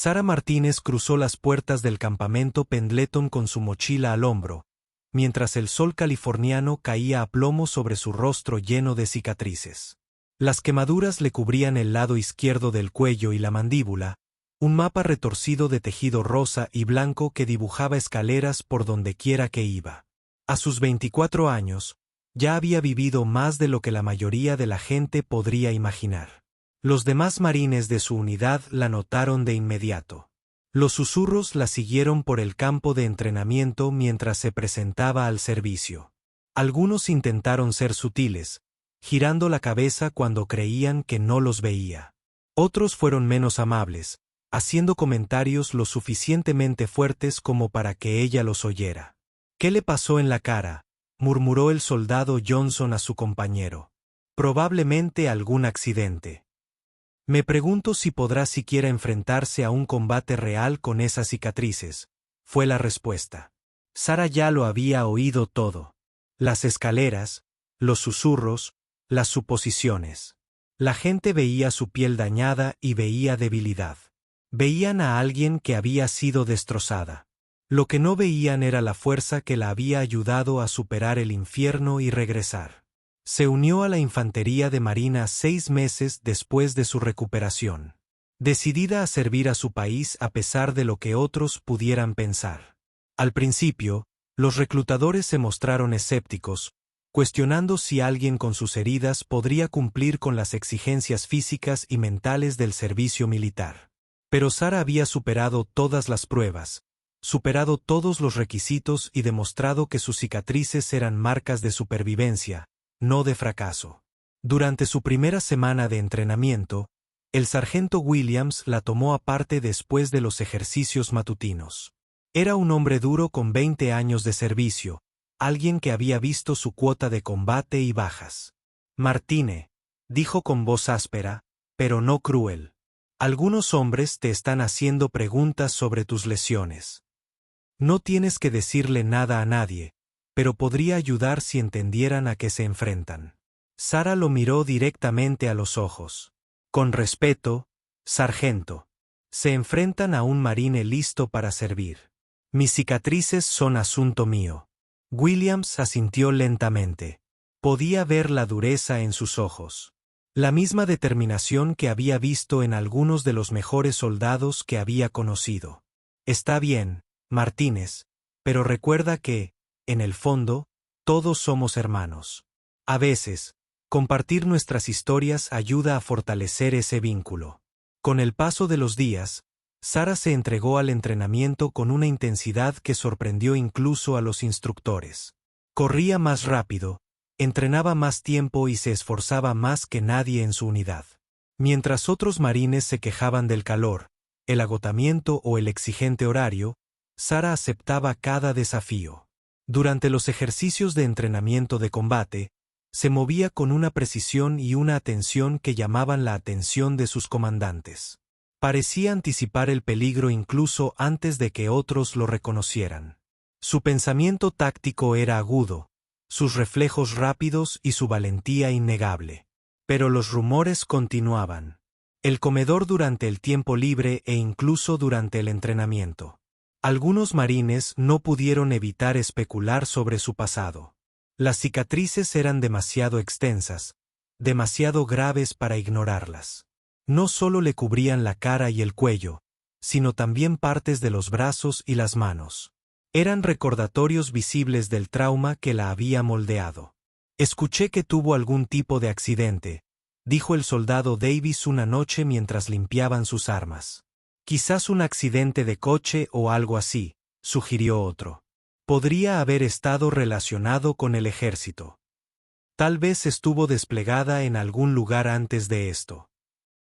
Sara Martínez cruzó las puertas del campamento Pendleton con su mochila al hombro, mientras el sol californiano caía a plomo sobre su rostro lleno de cicatrices. Las quemaduras le cubrían el lado izquierdo del cuello y la mandíbula, un mapa retorcido de tejido rosa y blanco que dibujaba escaleras por donde quiera que iba. A sus 24 años, ya había vivido más de lo que la mayoría de la gente podría imaginar. Los demás marines de su unidad la notaron de inmediato. Los susurros la siguieron por el campo de entrenamiento mientras se presentaba al servicio. Algunos intentaron ser sutiles, girando la cabeza cuando creían que no los veía. Otros fueron menos amables, haciendo comentarios lo suficientemente fuertes como para que ella los oyera. «¿Qué le pasó en la cara?», murmuró el soldado Johnson a su compañero. «Probablemente algún accidente. Me pregunto si podrá siquiera enfrentarse a un combate real con esas cicatrices», fue la respuesta. Sara ya lo había oído todo. Las escaleras, los susurros, las suposiciones. La gente veía su piel dañada y veía debilidad. Veían a alguien que había sido destrozada. Lo que no veían era la fuerza que la había ayudado a superar el infierno y regresar. Se unió a la infantería de marina 6 meses después de su recuperación, decidida a servir a su país a pesar de lo que otros pudieran pensar. Al principio, los reclutadores se mostraron escépticos, cuestionando si alguien con sus heridas podría cumplir con las exigencias físicas y mentales del servicio militar. Pero Sara había superado todas las pruebas, superado todos los requisitos y demostrado que sus cicatrices eran marcas de supervivencia, no de fracaso. Durante su primera semana de entrenamiento, el sargento Williams la tomó aparte después de los ejercicios matutinos. Era un hombre duro con 20 años de servicio, alguien que había visto su cuota de combate y bajas. «Martine», dijo con voz áspera, pero no cruel. «Algunos hombres te están haciendo preguntas sobre tus lesiones. No tienes que decirle nada a nadie, pero podría ayudar si entendieran a qué se enfrentan». Sara lo miró directamente a los ojos. «Con respeto, sargento. Se enfrentan a un marine listo para servir. Mis cicatrices son asunto mío». Williams asintió lentamente. Podía ver la dureza en sus ojos. La misma determinación que había visto en algunos de los mejores soldados que había conocido. «Está bien, Martínez, pero recuerda que, en el fondo, todos somos hermanos. A veces, compartir nuestras historias ayuda a fortalecer ese vínculo». Con el paso de los días, Sara se entregó al entrenamiento con una intensidad que sorprendió incluso a los instructores. Corría más rápido, entrenaba más tiempo y se esforzaba más que nadie en su unidad. Mientras otros marines se quejaban del calor, el agotamiento o el exigente horario, Sara aceptaba cada desafío. Durante los ejercicios de entrenamiento de combate, se movía con una precisión y una atención que llamaban la atención de sus comandantes. Parecía anticipar el peligro incluso antes de que otros lo reconocieran. Su pensamiento táctico era agudo, sus reflejos rápidos y su valentía innegable. Pero los rumores continuaban. El comedor durante el tiempo libre e incluso durante el entrenamiento. Algunos marines no pudieron evitar especular sobre su pasado. Las cicatrices eran demasiado extensas, demasiado graves para ignorarlas. No solo le cubrían la cara y el cuello, sino también partes de los brazos y las manos. Eran recordatorios visibles del trauma que la había moldeado. «Escuché que tuvo algún tipo de accidente», dijo el soldado Davis una noche mientras limpiaban sus armas. «Quizás un accidente de coche o algo así», sugirió otro. «Podría haber estado relacionado con el ejército. Tal vez estuvo desplegada en algún lugar antes de esto».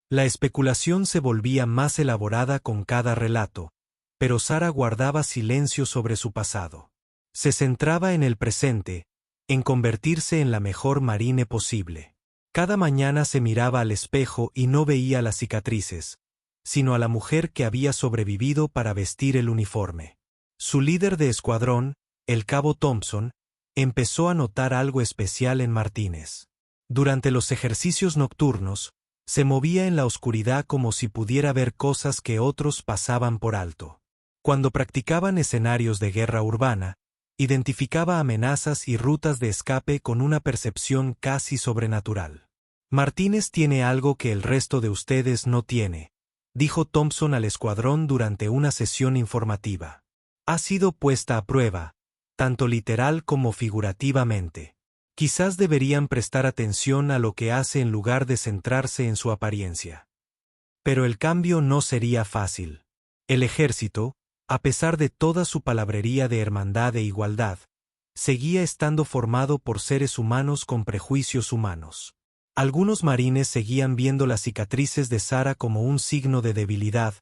La especulación se volvía más elaborada con cada relato, pero Sara guardaba silencio sobre su pasado. Se centraba en el presente, en convertirse en la mejor marine posible. Cada mañana se miraba al espejo y no veía las cicatrices, sino a la mujer que había sobrevivido para vestir el uniforme. Su líder de escuadrón, el cabo Thompson, empezó a notar algo especial en Martínez. Durante los ejercicios nocturnos, Se movía en la oscuridad como si pudiera ver cosas que otros pasaban por alto. Cuando practicaban escenarios de guerra urbana, identificaba amenazas y rutas de escape con una percepción casi sobrenatural. Martínez tiene algo que el resto de ustedes no tiene, dijo Thompson al escuadrón durante una sesión informativa. Ha sido puesta a prueba, tanto literal como figurativamente. Quizás deberían prestar atención a lo que hace en lugar de centrarse en su apariencia. Pero el cambio no sería fácil. El ejército, a pesar de toda su palabrería de hermandad e igualdad, seguía estando formado por seres humanos con prejuicios humanos. Algunos marines seguían viendo las cicatrices de Sarah como un signo de debilidad,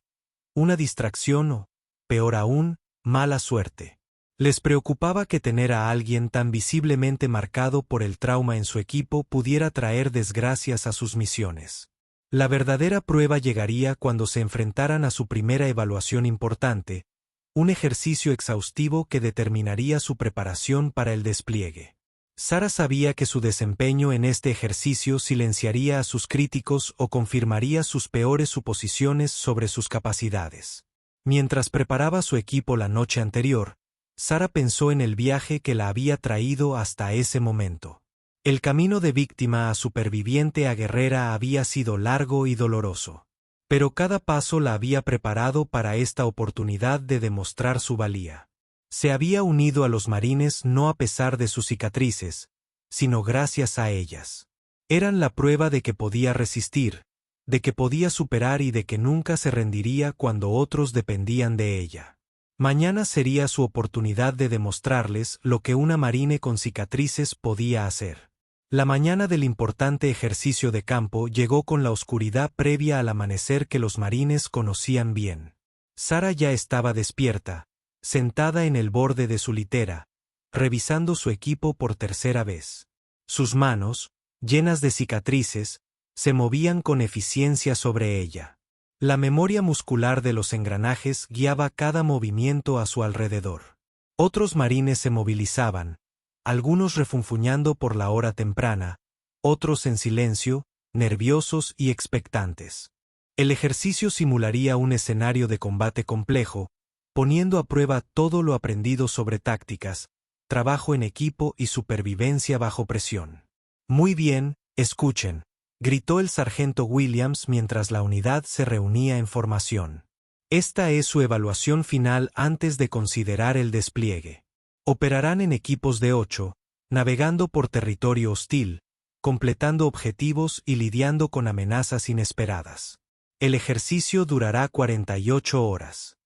una distracción o, peor aún, mala suerte. Les preocupaba que tener a alguien tan visiblemente marcado por el trauma en su equipo pudiera traer desgracias a sus misiones. La verdadera prueba llegaría cuando se enfrentaran a su primera evaluación importante, un ejercicio exhaustivo que determinaría su preparación para el despliegue. Sarah sabía que su desempeño en este ejercicio silenciaría a sus críticos o confirmaría sus peores suposiciones sobre sus capacidades. Mientras preparaba su equipo la noche anterior, Sarah pensó en el viaje que la había traído hasta ese momento. El camino de víctima a superviviente a guerrera había sido largo y doloroso. Pero cada paso la había preparado para esta oportunidad de demostrar su valía. Se había unido a los marines no a pesar de sus cicatrices, sino gracias a ellas. Eran la prueba de que podía resistir, de que podía superar y de que nunca se rendiría cuando otros dependían de ella. Mañana sería su oportunidad de demostrarles lo que una marine con cicatrices podía hacer. La mañana del importante ejercicio de campo llegó con la oscuridad previa al amanecer que los marines conocían bien. Sarah ya estaba despierta, sentada en el borde de su litera, revisando su equipo por tercera vez. Sus manos, llenas de cicatrices, se movían con eficiencia sobre ella. La memoria muscular de los engranajes guiaba cada movimiento a su alrededor. Otros marines se movilizaban, algunos refunfuñando por la hora temprana, otros en silencio, nerviosos y expectantes. El ejercicio simularía un escenario de combate complejo, poniendo a prueba todo lo aprendido sobre tácticas, trabajo en equipo y supervivencia bajo presión. Muy bien, escuchen, gritó el sargento Williams mientras la unidad se reunía en formación. Esta es su evaluación final antes de considerar el despliegue. Operarán en equipos de 8, navegando por territorio hostil, completando objetivos y lidiando con amenazas inesperadas. El ejercicio durará 48 horas.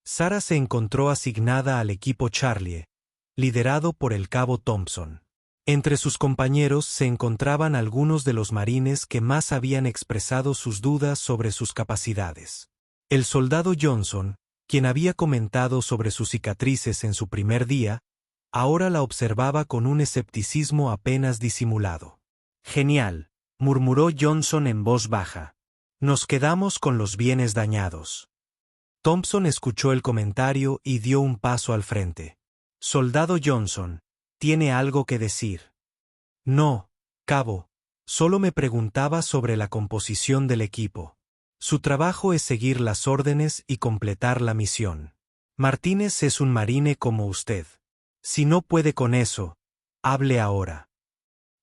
Sarah se encontró asignada al equipo Charlie, liderado por el cabo Thompson. Entre sus compañeros se encontraban algunos de los marines que más habían expresado sus dudas sobre sus capacidades. El soldado Johnson, quien había comentado sobre sus cicatrices en su primer día, ahora la observaba con un escepticismo apenas disimulado. «Genial», murmuró Johnson en voz baja. «Nos quedamos con los bienes dañados». Thompson escuchó el comentario y dio un paso al frente. «Soldado Johnson, ¿tiene algo que decir?» «No, cabo. Solo me preguntaba sobre la composición del equipo. Su trabajo es seguir las órdenes y completar la misión. Martínez es un marine como usted. Si no puede con eso, hable ahora».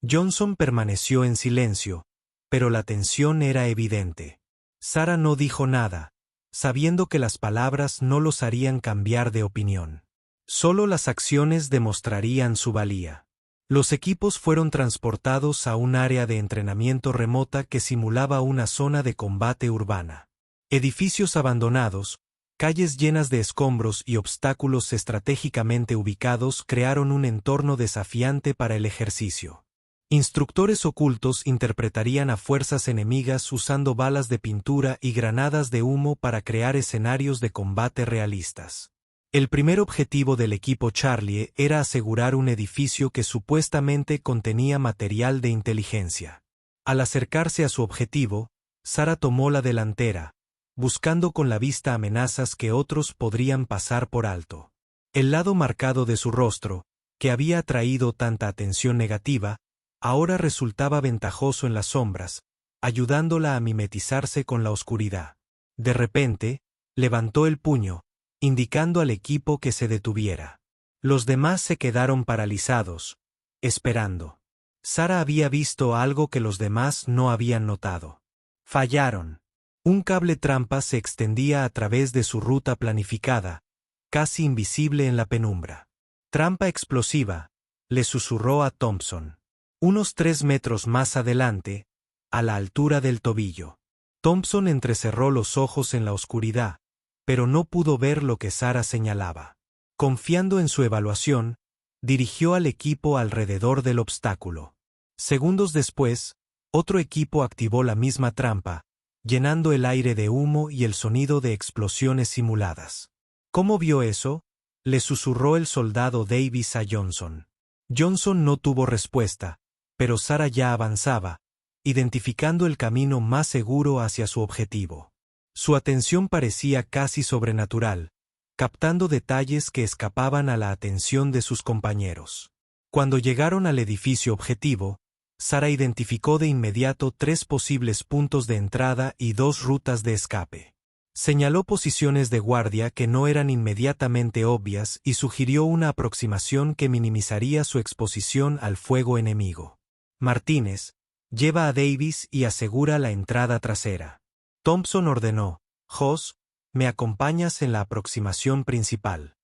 Johnson permaneció en silencio, pero la tensión era evidente. Sarah no dijo nada, sabiendo que las palabras no los harían cambiar de opinión. Solo las acciones demostrarían su valía. Los equipos fueron transportados a un área de entrenamiento remota que simulaba una zona de combate urbana. Edificios abandonados, calles llenas de escombros y obstáculos estratégicamente ubicados crearon un entorno desafiante para el ejercicio. Instructores ocultos interpretarían a fuerzas enemigas usando balas de pintura y granadas de humo para crear escenarios de combate realistas. El primer objetivo del equipo Charlie era asegurar un edificio que supuestamente contenía material de inteligencia. Al acercarse a su objetivo, Sarah tomó la delantera, buscando con la vista amenazas que otros podrían pasar por alto. El lado marcado de su rostro, que había atraído tanta atención negativa, ahora resultaba ventajoso en las sombras, ayudándola a mimetizarse con la oscuridad. De repente, levantó el puño, indicando al equipo que se detuviera. Los demás se quedaron paralizados, esperando. Sarah había visto algo que los demás no habían notado. Fallaron. Un cable trampa se extendía a través de su ruta planificada, casi invisible en la penumbra. «Trampa explosiva», le susurró a Thompson. Unos 3 metros más adelante, a la altura del tobillo. Thompson entrecerró los ojos en la oscuridad, pero no pudo ver lo que Sarah señalaba. Confiando en su evaluación, dirigió al equipo alrededor del obstáculo. Segundos después, otro equipo activó la misma trampa, llenando el aire de humo y el sonido de explosiones simuladas. «¿Cómo vio eso?», le susurró el soldado Davis a Johnson. Johnson no tuvo respuesta, pero Sarah ya avanzaba, identificando el camino más seguro hacia su objetivo. Su atención parecía casi sobrenatural, captando detalles que escapaban a la atención de sus compañeros. Cuando llegaron al edificio objetivo, Sarah identificó de inmediato 3 posibles puntos de entrada y 2 rutas de escape. Señaló posiciones de guardia que no eran inmediatamente obvias y sugirió una aproximación que minimizaría su exposición al fuego enemigo. «Martínez, lleva a Davis y asegura la entrada trasera». Thompson ordenó. «Hoss, me acompañas en la aproximación principal».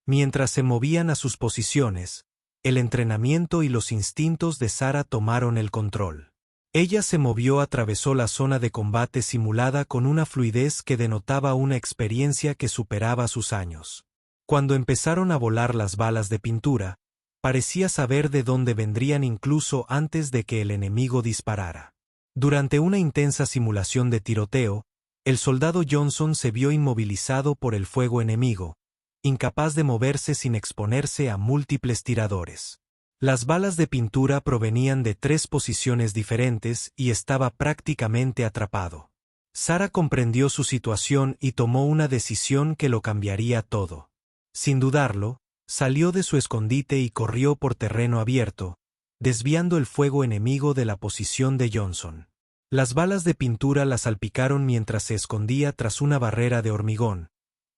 Mientras se movían a sus posiciones, el entrenamiento y los instintos de Sarah tomaron el control. Ella se movió, atravesó la zona de combate simulada con una fluidez que denotaba una experiencia que superaba sus años. Cuando empezaron a volar las balas de pintura, parecía saber de dónde vendrían incluso antes de que el enemigo disparara. Durante una intensa simulación de tiroteo, el soldado Johnson se vio inmovilizado por el fuego enemigo, incapaz de moverse sin exponerse a múltiples tiradores. Las balas de pintura provenían de 3 posiciones diferentes y estaba prácticamente atrapado. Sarah comprendió su situación y tomó una decisión que lo cambiaría todo. Sin dudarlo, salió de su escondite y corrió por terreno abierto, desviando el fuego enemigo de la posición de Johnson. Las balas de pintura la salpicaron mientras se escondía tras una barrera de hormigón,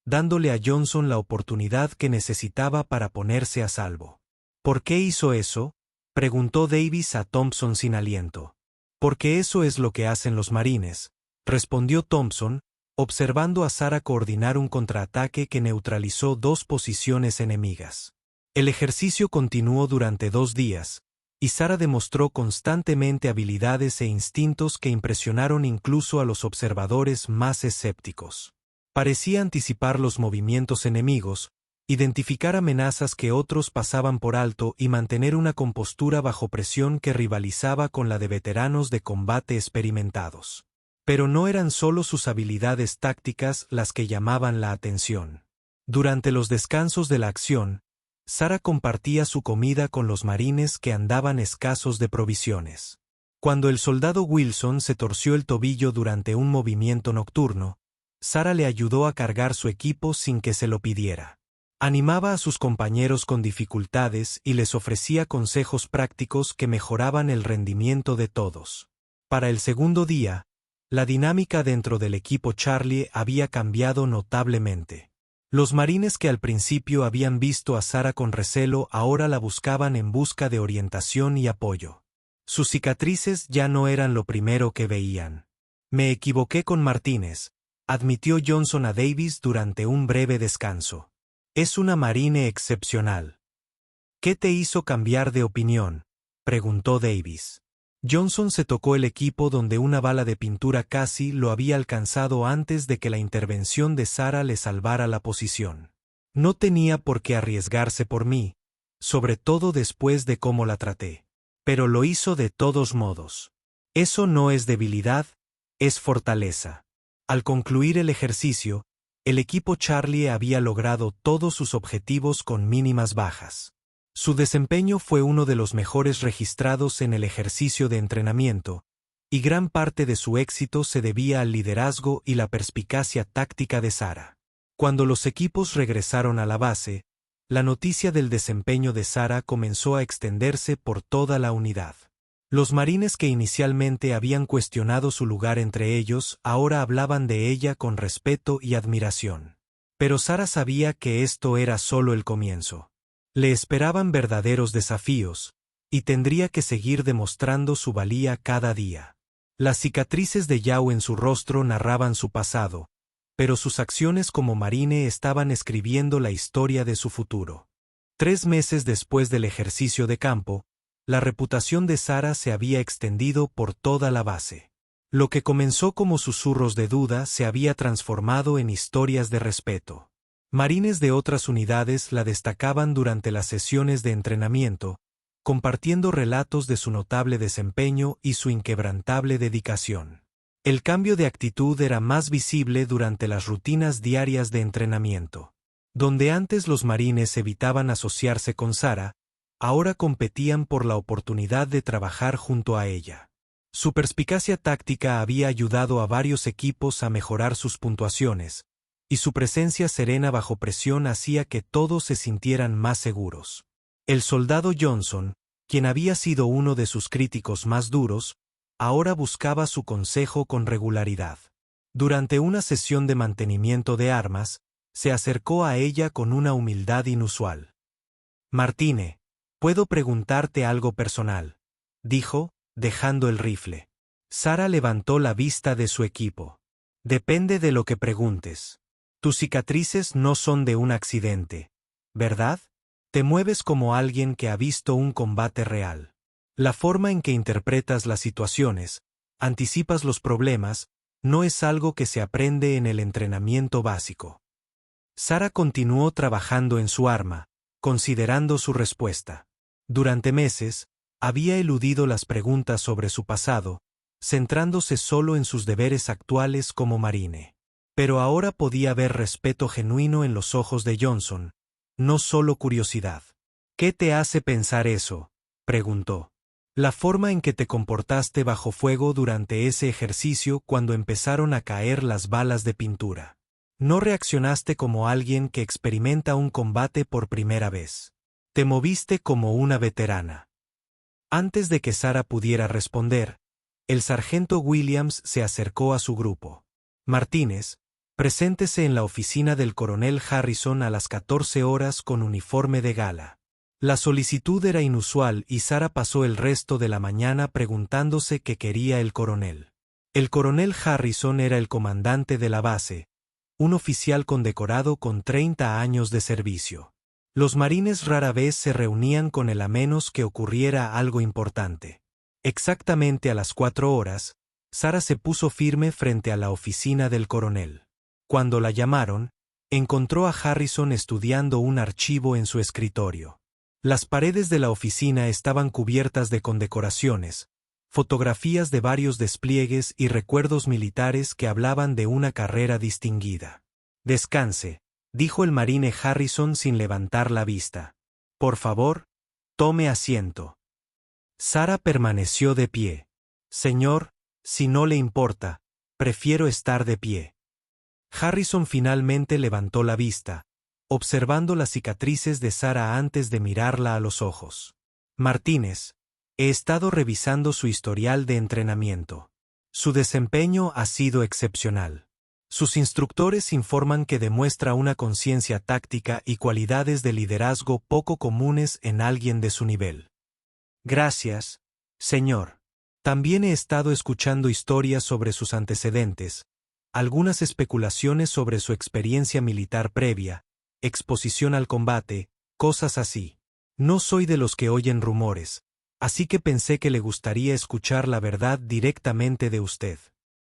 dándole a Johnson la oportunidad que necesitaba para ponerse a salvo. «¿Por qué hizo eso?», preguntó Davis a Thompson sin aliento. «Porque eso es lo que hacen los marines», respondió Thompson, observando a Sarah coordinar un contraataque que neutralizó 2 posiciones enemigas. El ejercicio continuó durante 2 días, y Sarah demostró constantemente habilidades e instintos que impresionaron incluso a los observadores más escépticos. Parecía anticipar los movimientos enemigos, identificar amenazas que otros pasaban por alto y mantener una compostura bajo presión que rivalizaba con la de veteranos de combate experimentados. Pero no eran solo sus habilidades tácticas las que llamaban la atención. Durante los descansos de la acción, Sarah compartía su comida con los marines que andaban escasos de provisiones. Cuando el soldado Wilson se torció el tobillo durante un movimiento nocturno, Sarah le ayudó a cargar su equipo sin que se lo pidiera. Animaba a sus compañeros con dificultades y les ofrecía consejos prácticos que mejoraban el rendimiento de todos. Para el segundo día, la dinámica dentro del equipo Charlie había cambiado notablemente. Los marines que al principio habían visto a Sarah con recelo ahora la buscaban en busca de orientación y apoyo. Sus cicatrices ya no eran lo primero que veían. «Me equivoqué con Martínez», admitió Johnson a Davis durante un breve descanso. «Es una marine excepcional». «¿Qué te hizo cambiar de opinión?», preguntó Davis. Johnson se tocó el equipo donde una bala de pintura casi lo había alcanzado antes de que la intervención de Sarah le salvara la posición. «No tenía por qué arriesgarse por mí, sobre todo después de cómo la traté. Pero lo hizo de todos modos. Eso no es debilidad, es fortaleza». Al concluir el ejercicio, el equipo Charlie había logrado todos sus objetivos con mínimas bajas. Su desempeño fue uno de los mejores registrados en el ejercicio de entrenamiento, y gran parte de su éxito se debía al liderazgo y la perspicacia táctica de Sarah. Cuando los equipos regresaron a la base, la noticia del desempeño de Sarah comenzó a extenderse por toda la unidad. Los marines que inicialmente habían cuestionado su lugar entre ellos ahora hablaban de ella con respeto y admiración. Pero Sarah sabía que esto era solo el comienzo. Le esperaban verdaderos desafíos, y tendría que seguir demostrando su valía cada día. Las cicatrices de Yao en su rostro narraban su pasado, pero sus acciones como marine estaban escribiendo la historia de su futuro. 3 meses después del ejercicio de campo, la reputación de Sarah se había extendido por toda la base. Lo que comenzó como susurros de duda se había transformado en historias de respeto. Marines de otras unidades la destacaban durante las sesiones de entrenamiento, compartiendo relatos de su notable desempeño y su inquebrantable dedicación. El cambio de actitud era más visible durante las rutinas diarias de entrenamiento. Donde antes los marines evitaban asociarse con Sarah, ahora competían por la oportunidad de trabajar junto a ella. Su perspicacia táctica había ayudado a varios equipos a mejorar sus puntuaciones, y su presencia serena bajo presión hacía que todos se sintieran más seguros. El soldado Johnson, quien había sido uno de sus críticos más duros, ahora buscaba su consejo con regularidad. Durante una sesión de mantenimiento de armas, se acercó a ella con una humildad inusual. «Martine, puedo preguntarte algo personal», dijo, dejando el rifle. Sarah levantó la vista de su equipo. «Depende de lo que preguntes. Tus cicatrices no son de un accidente, ¿verdad? Te mueves como alguien que ha visto un combate real. La forma en que interpretas las situaciones, anticipas los problemas, no es algo que se aprende en el entrenamiento básico». Sarah continuó trabajando en su arma, considerando su respuesta. Durante meses, había eludido las preguntas sobre su pasado, centrándose solo en sus deberes actuales como marine. Pero ahora podía ver respeto genuino en los ojos de Johnson, no solo curiosidad. «¿Qué te hace pensar eso?», preguntó. «La forma en que te comportaste bajo fuego durante ese ejercicio cuando empezaron a caer las balas de pintura. No reaccionaste como alguien que experimenta un combate por primera vez. Te moviste como una veterana». Antes de que Sarah pudiera responder, el sargento Williams se acercó a su grupo. «Martínez, preséntese en la oficina del coronel Harrison a las 14 horas con uniforme de gala». La solicitud era inusual y Sarah pasó el resto de la mañana preguntándose qué quería el coronel. El coronel Harrison era el comandante de la base, un oficial condecorado con 30 años de servicio. Los marines rara vez se reunían con él a menos que ocurriera algo importante. Exactamente a las 4 horas, Sarah se puso firme frente a la oficina del coronel. Cuando la llamaron, encontró a Harrison estudiando un archivo en su escritorio. Las paredes de la oficina estaban cubiertas de condecoraciones, fotografías de varios despliegues y recuerdos militares que hablaban de una carrera distinguida. «Descanse», dijo el marine Harrison sin levantar la vista. «Por favor, tome asiento». Sarah permaneció de pie. «Señor, si no le importa, prefiero estar de pie». Harrison finalmente levantó la vista, observando las cicatrices de Sarah antes de mirarla a los ojos. «Martínez, he estado revisando su historial de entrenamiento. Su desempeño ha sido excepcional. Sus instructores informan que demuestra una conciencia táctica y cualidades de liderazgo poco comunes en alguien de su nivel». «Gracias, señor. También he estado escuchando historias sobre sus antecedentes, algunas especulaciones sobre su experiencia militar previa, exposición al combate, cosas así. No soy de los que oyen rumores, así que pensé que le gustaría escuchar la verdad directamente de usted».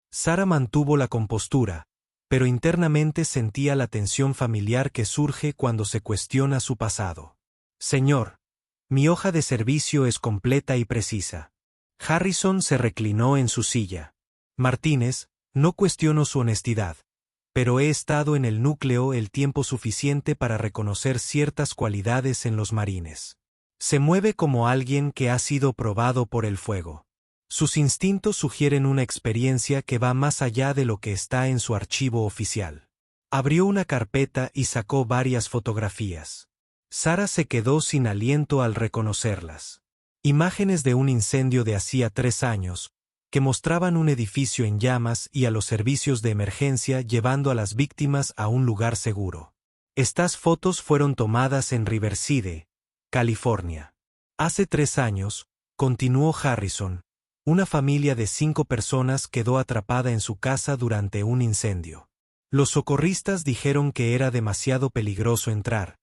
Sarah mantuvo la compostura, pero internamente sentía la tensión familiar que surge cuando se cuestiona su pasado. «Señor, mi hoja de servicio es completa y precisa». Harrison se reclinó en su silla. «Martínez, no cuestiono su honestidad, pero he estado en el núcleo el tiempo suficiente para reconocer ciertas cualidades en los marines. Se mueve como alguien que ha sido probado por el fuego. Sus instintos sugieren una experiencia que va más allá de lo que está en su archivo oficial». Abrió una carpeta y sacó varias fotografías. Sarah se quedó sin aliento al reconocerlas. Imágenes de un incendio de hacía 3 años, que mostraban un edificio en llamas y a los servicios de emergencia llevando a las víctimas a un lugar seguro. Estas fotos fueron tomadas en Riverside, California. Hace 3 años, continuó Harrison, una familia de 5 personas quedó atrapada en su casa durante un incendio. Los socorristas dijeron que era demasiado peligroso entrar,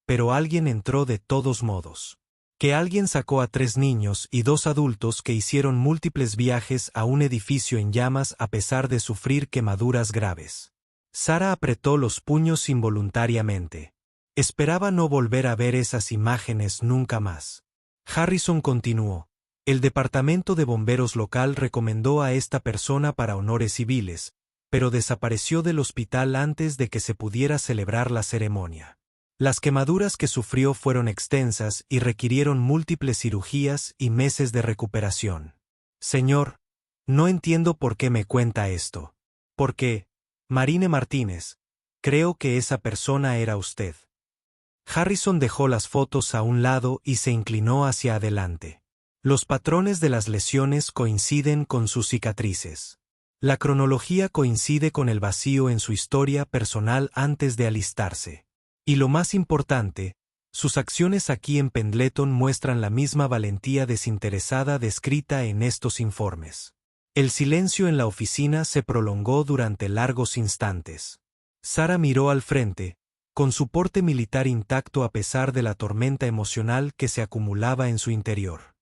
pero alguien entró de todos modos. Que alguien sacó a 3 niños y 2 adultos que hicieron múltiples viajes a un edificio en llamas a pesar de sufrir quemaduras graves. Sarah apretó los puños involuntariamente. Esperaba no volver a ver esas imágenes nunca más. Harrison continuó. El departamento de bomberos local recomendó a esta persona para honores civiles, pero desapareció del hospital antes de que se pudiera celebrar la ceremonia. Las quemaduras que sufrió fueron extensas y requirieron múltiples cirugías y meses de recuperación. Señor, no entiendo por qué me cuenta esto. ¿Por qué? Marine Martínez, creo que esa persona era usted. Harrison dejó las fotos a un lado y se inclinó hacia adelante. Los patrones de las lesiones coinciden con sus cicatrices. La cronología coincide con el vacío en su historia personal antes de alistarse. Y lo más importante, sus acciones aquí en Pendleton muestran la misma valentía desinteresada descrita en estos informes. El silencio en la oficina se prolongó durante largos instantes. Sarah miró al frente, con su porte militar intacto a pesar de la tormenta emocional que se acumulaba en su interior.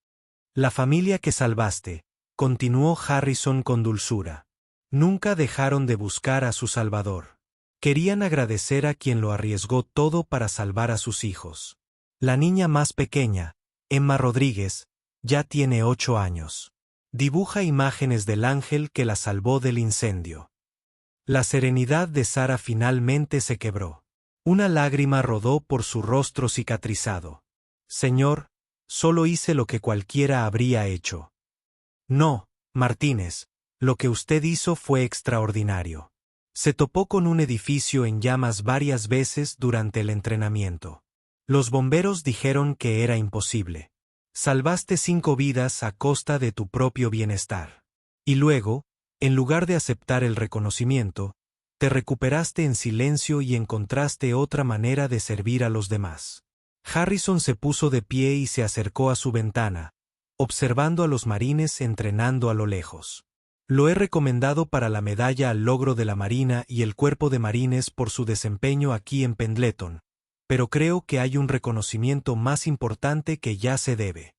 La familia que salvaste, continuó Harrison con dulzura. Nunca dejaron de buscar a su Salvador. Querían agradecer a quien lo arriesgó todo para salvar a sus hijos. La niña más pequeña, Emma Rodríguez, ya tiene 8 años. Dibuja imágenes del ángel que la salvó del incendio. La serenidad de Sarah finalmente se quebró. Una lágrima rodó por su rostro cicatrizado. Señor, solo hice lo que cualquiera habría hecho. No, Martínez, lo que usted hizo fue extraordinario. Se topó con un edificio en llamas varias veces durante el entrenamiento. Los bomberos dijeron que era imposible. Salvaste 5 vidas a costa de tu propio bienestar. Y luego, en lugar de aceptar el reconocimiento, te recuperaste en silencio y encontraste otra manera de servir a los demás. Harrison se puso de pie y se acercó a su ventana, observando a los marines entrenando a lo lejos. Lo he recomendado para la medalla al logro de la Marina y el Cuerpo de Marines por su desempeño aquí en Pendleton, pero creo que hay un reconocimiento más importante que ya se debe.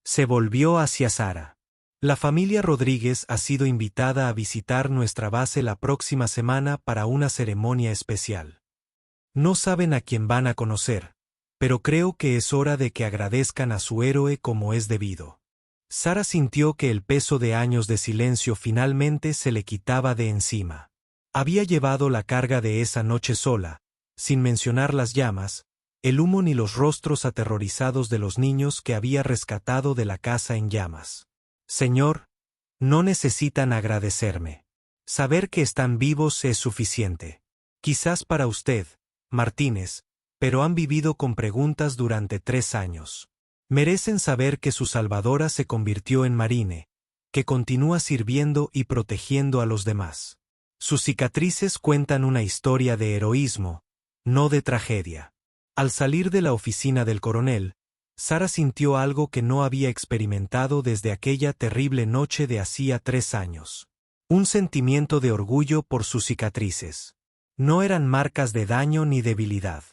Se volvió hacia Sarah. La familia Rodríguez ha sido invitada a visitar nuestra base la próxima semana para una ceremonia especial. No saben a quién van a conocer, pero creo que es hora de que agradezcan a su héroe como es debido. Sarah sintió que el peso de años de silencio finalmente se le quitaba de encima. Había llevado la carga de esa noche sola, sin mencionar las llamas, el humo ni los rostros aterrorizados de los niños que había rescatado de la casa en llamas. Señor, no necesitan agradecerme. Saber que están vivos es suficiente. Quizás para usted, Martínez, pero han vivido con preguntas durante 3 años. Merecen saber que su salvadora se convirtió en Marine, que continúa sirviendo y protegiendo a los demás. Sus cicatrices cuentan una historia de heroísmo, no de tragedia. Al salir de la oficina del coronel, Sarah sintió algo que no había experimentado desde aquella terrible noche de hacía 3 años. Un sentimiento de orgullo por sus cicatrices. No eran marcas de daño ni debilidad.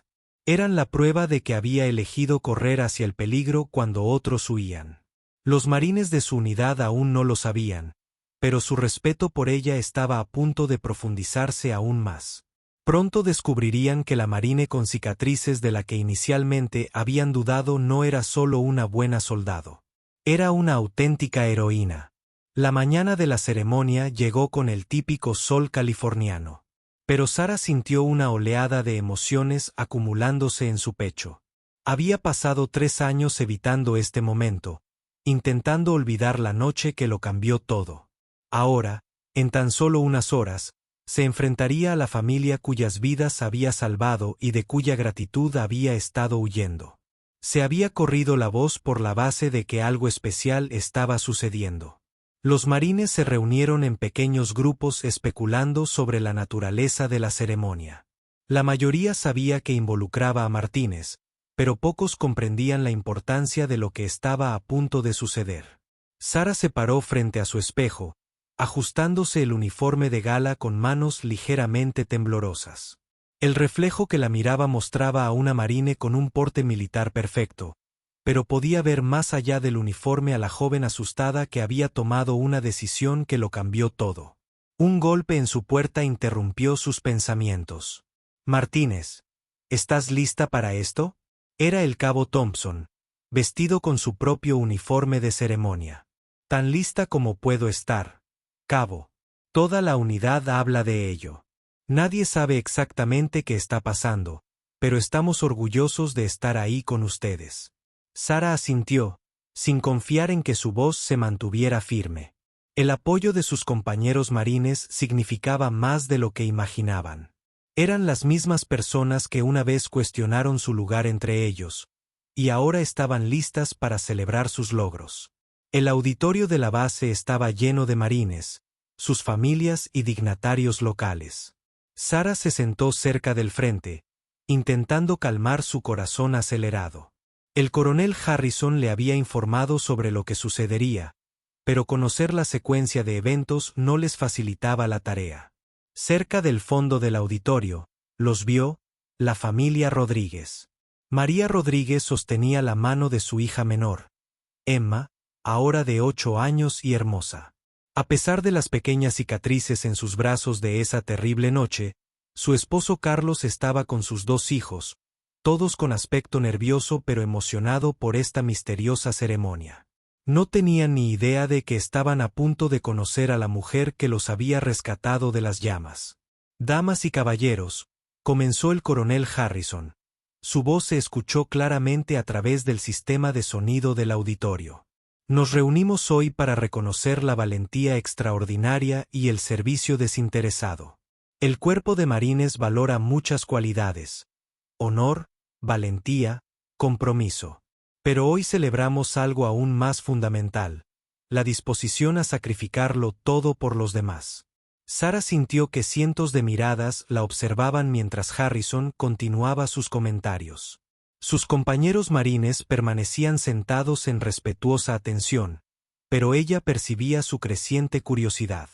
Eran la prueba de que había elegido correr hacia el peligro cuando otros huían. Los marines de su unidad aún no lo sabían, pero su respeto por ella estaba a punto de profundizarse aún más. Pronto descubrirían que la marine con cicatrices de la que inicialmente habían dudado no era solo una buena soldado. Era una auténtica heroína. La mañana de la ceremonia llegó con el típico sol californiano. Pero Sarah sintió una oleada de emociones acumulándose en su pecho. Había pasado 3 años evitando este momento, intentando olvidar la noche que lo cambió todo. Ahora, en tan solo unas horas, se enfrentaría a la familia cuyas vidas había salvado y de cuya gratitud había estado huyendo. Se había corrido la voz por la base de que algo especial estaba sucediendo. Los marines se reunieron en pequeños grupos especulando sobre la naturaleza de la ceremonia. La mayoría sabía que involucraba a Martínez, pero pocos comprendían la importancia de lo que estaba a punto de suceder. Sara se paró frente a su espejo, ajustándose el uniforme de gala con manos ligeramente temblorosas. El reflejo que la miraba mostraba a una marine con un porte militar perfecto, pero podía ver más allá del uniforme a la joven asustada que había tomado una decisión que lo cambió todo. Un golpe en su puerta interrumpió sus pensamientos. «Martínez, ¿estás lista para esto?» Era el cabo Thompson, vestido con su propio uniforme de ceremonia. «Tan lista como puedo estar, cabo. Toda la unidad habla de ello. Nadie sabe exactamente qué está pasando, pero estamos orgullosos de estar ahí con ustedes». Sara asintió, sin confiar en que su voz se mantuviera firme. El apoyo de sus compañeros marines significaba más de lo que imaginaban. Eran las mismas personas que una vez cuestionaron su lugar entre ellos, y ahora estaban listas para celebrar sus logros. El auditorio de la base estaba lleno de marines, sus familias y dignatarios locales. Sara se sentó cerca del frente, intentando calmar su corazón acelerado. El coronel Harrison le había informado sobre lo que sucedería, pero conocer la secuencia de eventos no les facilitaba la tarea. Cerca del fondo del auditorio, los vio la familia Rodríguez. María Rodríguez sostenía la mano de su hija menor, Emma, ahora de 8 años y hermosa. A pesar de las pequeñas cicatrices en sus brazos de esa terrible noche, su esposo Carlos estaba con sus 2 hijos, todos con aspecto nervioso pero emocionado por esta misteriosa ceremonia. No tenían ni idea de que estaban a punto de conocer a la mujer que los había rescatado de las llamas. «Damas y caballeros», comenzó el coronel Harrison. Su voz se escuchó claramente a través del sistema de sonido del auditorio. «Nos reunimos hoy para reconocer la valentía extraordinaria y el servicio desinteresado. El Cuerpo de Marines valora muchas cualidades: honor, valentía, compromiso. Pero hoy celebramos algo aún más fundamental: la disposición a sacrificarlo todo por los demás». Sara sintió que cientos de miradas la observaban mientras Harrison continuaba sus comentarios. Sus compañeros marines permanecían sentados en respetuosa atención, pero ella percibía su creciente curiosidad.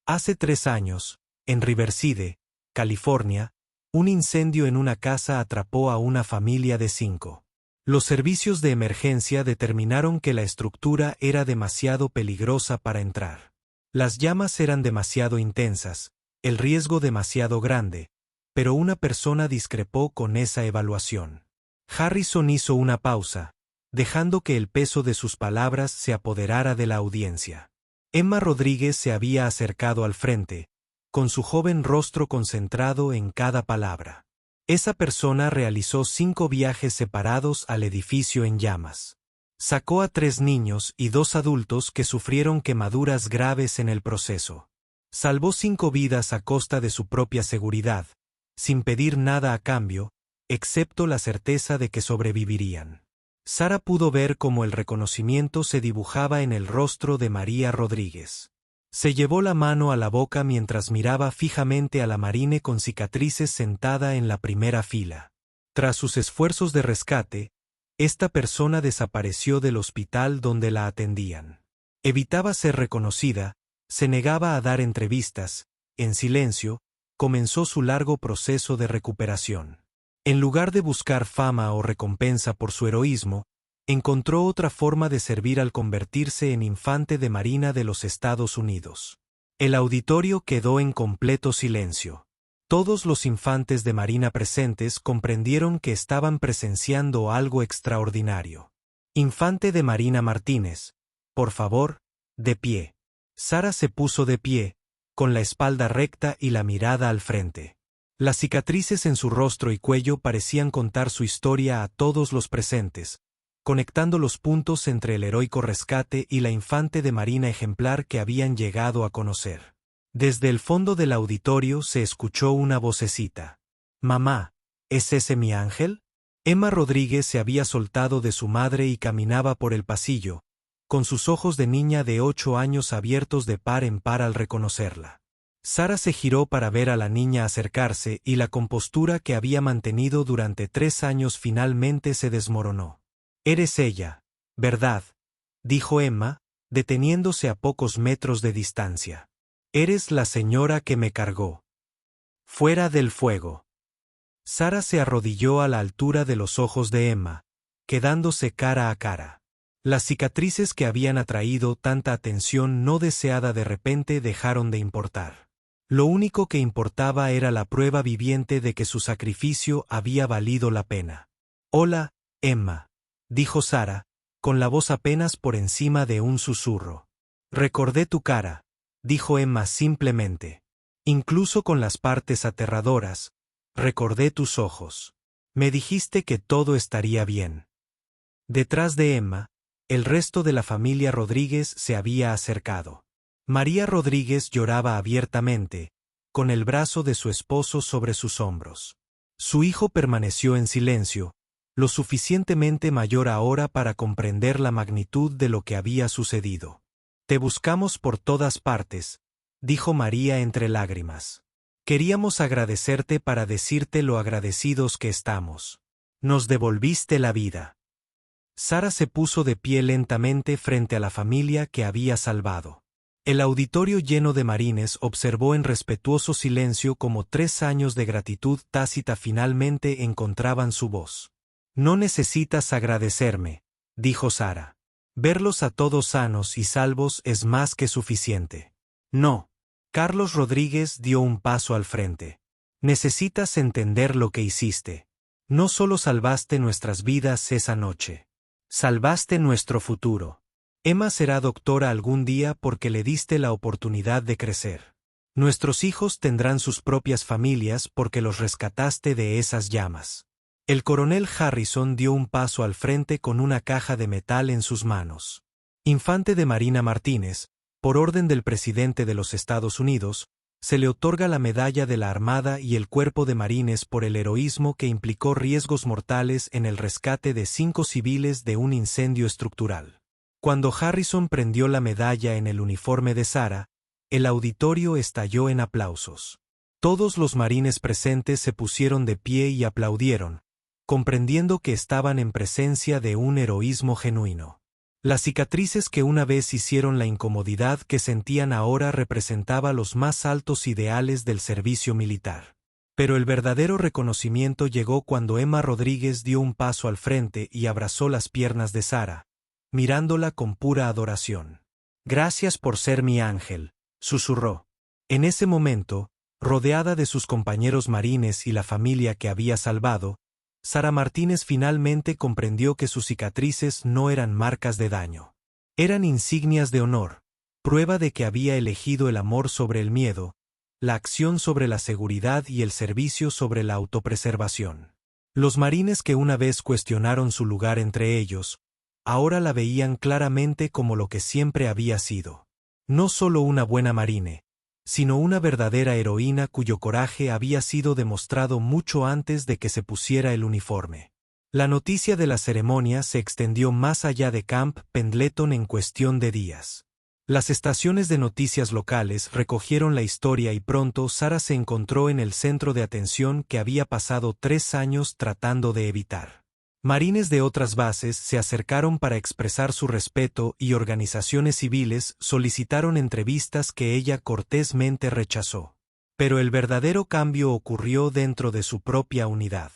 Hace 3 años, en Riverside, California, un incendio en una casa atrapó a una familia de 5. Los servicios de emergencia determinaron que la estructura era demasiado peligrosa para entrar. Las llamas eran demasiado intensas, el riesgo demasiado grande, pero una persona discrepó con esa evaluación. Harrison hizo una pausa, dejando que el peso de sus palabras se apoderara de la audiencia. Emma Rodríguez se había acercado al frente, con su joven rostro concentrado en cada palabra. Esa persona realizó 5 viajes separados al edificio en llamas. Sacó a 3 niños y 2 adultos que sufrieron quemaduras graves en el proceso. Salvó 5 vidas a costa de su propia seguridad, sin pedir nada a cambio, excepto la certeza de que sobrevivirían. Sara pudo ver cómo el reconocimiento se dibujaba en el rostro de María Rodríguez. Se llevó la mano a la boca mientras miraba fijamente a la marine con cicatrices sentada en la primera fila. Tras sus esfuerzos de rescate, esta persona desapareció del hospital donde la atendían. Evitaba ser reconocida, se negaba a dar entrevistas, en silencio, comenzó su largo proceso de recuperación. En lugar de buscar fama o recompensa por su heroísmo, encontró otra forma de servir al convertirse en infante de marina de los Estados Unidos. El auditorio quedó en completo silencio. Todos los infantes de marina presentes comprendieron que estaban presenciando algo extraordinario. «Infante de Marina Martínez, por favor, de pie». Sara se puso de pie, con la espalda recta y la mirada al frente. Las cicatrices en su rostro y cuello parecían contar su historia a todos los presentes, conectando los puntos entre el heroico rescate y la infante de marina ejemplar que habían llegado a conocer. Desde el fondo del auditorio se escuchó una vocecita. «Mamá, ¿es ese mi ángel?». Emma Rodríguez se había soltado de su madre y caminaba por el pasillo, con sus ojos de niña de 8 años abiertos de par en par al reconocerla. Sara se giró para ver a la niña acercarse y la compostura que había mantenido durante 3 años finalmente se desmoronó. «Eres ella, ¿verdad?», dijo Emma, deteniéndose a pocos metros de distancia. «Eres la señora que me cargó. Fuera del fuego». Sara se arrodilló a la altura de los ojos de Emma, quedándose cara a cara. Las cicatrices que habían atraído tanta atención no deseada de repente dejaron de importar. Lo único que importaba era la prueba viviente de que su sacrificio había valido la pena. «Hola, Emma», dijo Sara, con la voz apenas por encima de un susurro. «Recordé tu cara», dijo Emma simplemente. «Incluso con las partes aterradoras, recordé tus ojos. Me dijiste que todo estaría bien». Detrás de Emma, el resto de la familia Rodríguez se había acercado. María Rodríguez lloraba abiertamente, con el brazo de su esposo sobre sus hombros. Su hijo permaneció en silencio, lo suficientemente mayor ahora para comprender la magnitud de lo que había sucedido. «Te buscamos por todas partes», dijo María entre lágrimas. «Queríamos agradecerte para decirte lo agradecidos que estamos. Nos devolviste la vida». Sara se puso de pie lentamente frente a la familia que había salvado. El auditorio lleno de marines observó en respetuoso silencio cómo 3 años de gratitud tácita finalmente encontraban su voz. «No necesitas agradecerme», dijo Sara. «Verlos a todos sanos y salvos es más que suficiente». «No». Carlos Rodríguez dio un paso al frente. «Necesitas entender lo que hiciste. No solo salvaste nuestras vidas esa noche. Salvaste nuestro futuro. Emma será doctora algún día porque le diste la oportunidad de crecer. Nuestros hijos tendrán sus propias familias porque los rescataste de esas llamas». El coronel Harrison dio un paso al frente con una caja de metal en sus manos. Infante de Marina Martínez, por orden del presidente de los Estados Unidos, se le otorga la Medalla de la Armada y el Cuerpo de Marines por el heroísmo que implicó riesgos mortales en el rescate de 5 civiles de un incendio estructural. Cuando Harrison prendió la medalla en el uniforme de Sara, el auditorio estalló en aplausos. Todos los marines presentes se pusieron de pie y aplaudieron, comprendiendo que estaban en presencia de un heroísmo genuino. Las cicatrices que una vez hicieron la incomodidad que sentían ahora representaba los más altos ideales del servicio militar. Pero el verdadero reconocimiento llegó cuando Emma Rodríguez dio un paso al frente y abrazó las piernas de Sara, mirándola con pura adoración. «Gracias por ser mi ángel», susurró. En ese momento, rodeada de sus compañeros marines y la familia que había salvado, Sara Martínez finalmente comprendió que sus cicatrices no eran marcas de daño. Eran insignias de honor, prueba de que había elegido el amor sobre el miedo, la acción sobre la seguridad y el servicio sobre la autopreservación. Los marines que una vez cuestionaron su lugar entre ellos, ahora la veían claramente como lo que siempre había sido. No solo una buena marine, sino una verdadera heroína cuyo coraje había sido demostrado mucho antes de que se pusiera el uniforme. La noticia de la ceremonia se extendió más allá de Camp Pendleton en cuestión de días. Las estaciones de noticias locales recogieron la historia y pronto Sara se encontró en el centro de atención que había pasado 3 años tratando de evitar. Marines de otras bases se acercaron para expresar su respeto y organizaciones civiles solicitaron entrevistas que ella cortésmente rechazó. Pero el verdadero cambio ocurrió dentro de su propia unidad.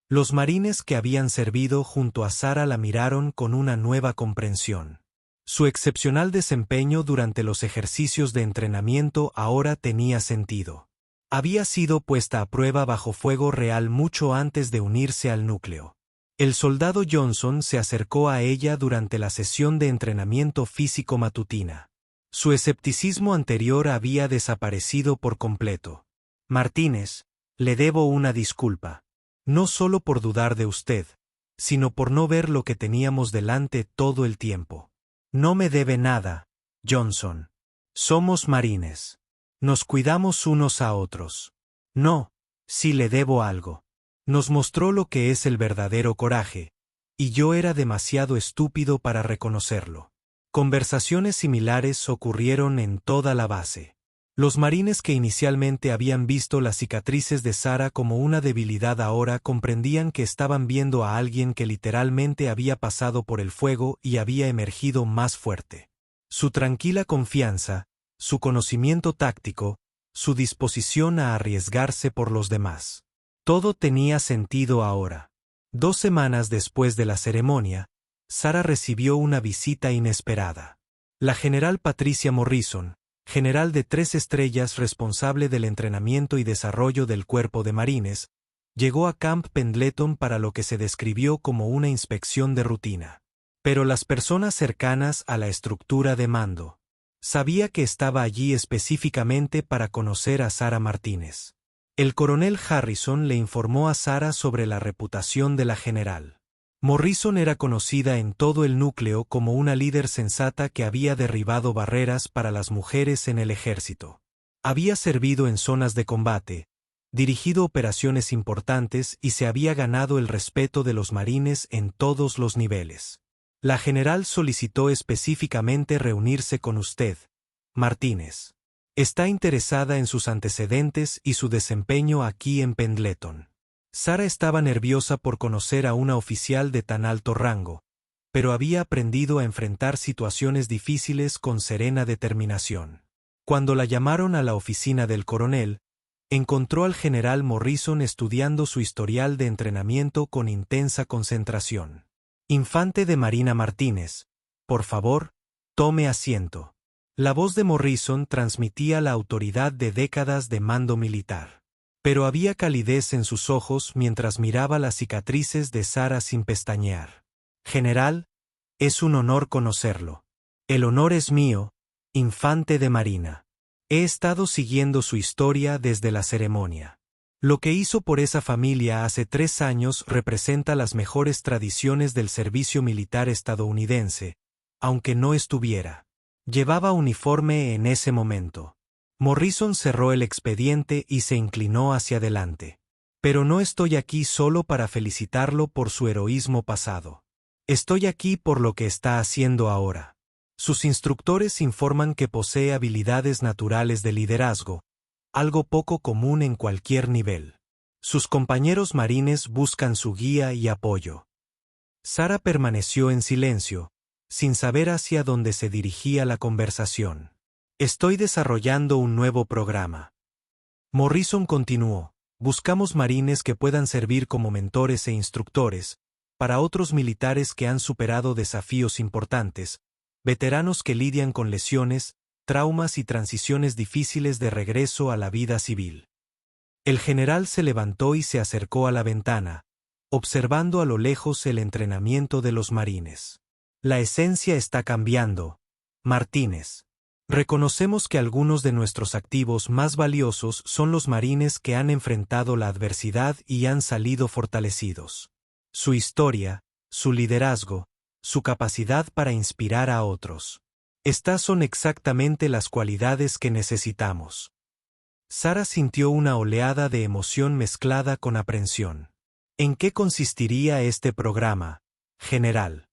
Los marines que habían servido junto a Sara la miraron con una nueva comprensión. Su excepcional desempeño durante los ejercicios de entrenamiento ahora tenía sentido. Había sido puesta a prueba bajo fuego real mucho antes de unirse al núcleo. El soldado Johnson se acercó a ella durante la sesión de entrenamiento físico matutina. Su escepticismo anterior había desaparecido por completo. «Martínez, le debo una disculpa. No solo por dudar de usted, sino por no ver lo que teníamos delante todo el tiempo». «No me debe nada, Johnson. Somos marines. Nos cuidamos unos a otros». «No, sí le debo algo». Nos mostró lo que es el verdadero coraje, y yo era demasiado estúpido para reconocerlo. Conversaciones similares ocurrieron en toda la base. Los marines que inicialmente habían visto las cicatrices de Sarah como una debilidad ahora comprendían que estaban viendo a alguien que literalmente había pasado por el fuego y había emergido más fuerte. Su tranquila confianza, su conocimiento táctico, su disposición a arriesgarse por los demás. Todo tenía sentido ahora. 2 semanas después de la ceremonia, Sarah recibió una visita inesperada. La general Patricia Morrison, general de 3 estrellas responsable del entrenamiento y desarrollo del cuerpo de marines, llegó a Camp Pendleton para lo que se describió como una inspección de rutina. Pero las personas cercanas a la estructura de mando sabía que estaba allí específicamente para conocer a Sarah Martínez. El coronel Harrison le informó a Sarah sobre la reputación de la general. Morrison era conocida en todo el núcleo como una líder sensata que había derribado barreras para las mujeres en el ejército. Había servido en zonas de combate, dirigido operaciones importantes y se había ganado el respeto de los marines en todos los niveles. La general solicitó específicamente reunirse con usted, Martínez. Está interesada en sus antecedentes y su desempeño aquí en Pendleton. Sarah estaba nerviosa por conocer a una oficial de tan alto rango, pero había aprendido a enfrentar situaciones difíciles con serena determinación. Cuando la llamaron a la oficina del coronel, encontró al general Morrison estudiando su historial de entrenamiento con intensa concentración. Infante de Marina Martínez, por favor, tome asiento. La voz de Morrison transmitía la autoridad de décadas de mando militar. Pero había calidez en sus ojos mientras miraba las cicatrices de Sarah sin pestañear. General, es un honor conocerlo. El honor es mío, infante de Marina. He estado siguiendo su historia desde la ceremonia. Lo que hizo por esa familia hace 3 años representa las mejores tradiciones del servicio militar estadounidense, aunque no estuviera. Llevaba uniforme en ese momento. Morrison cerró el expediente y se inclinó hacia adelante. Pero no estoy aquí solo para felicitarlo por su heroísmo pasado. Estoy aquí por lo que está haciendo ahora. Sus instructores informan que posee habilidades naturales de liderazgo, algo poco común en cualquier nivel. Sus compañeros marines buscan su guía y apoyo. Sarah permaneció en silencio, sin saber hacia dónde se dirigía la conversación. Estoy desarrollando un nuevo programa. Morrison continuó. Buscamos marines que puedan servir como mentores e instructores, para otros militares que han superado desafíos importantes, veteranos que lidian con lesiones, traumas y transiciones difíciles de regreso a la vida civil. El general se levantó y se acercó a la ventana, observando a lo lejos el entrenamiento de los marines. La esencia está cambiando, Martínez. Reconocemos que algunos de nuestros activos más valiosos son los marines que han enfrentado la adversidad y han salido fortalecidos. Su historia, su liderazgo, su capacidad para inspirar a otros. Estas son exactamente las cualidades que necesitamos. Sarah sintió una oleada de emoción mezclada con aprensión. ¿En qué consistiría este programa, general?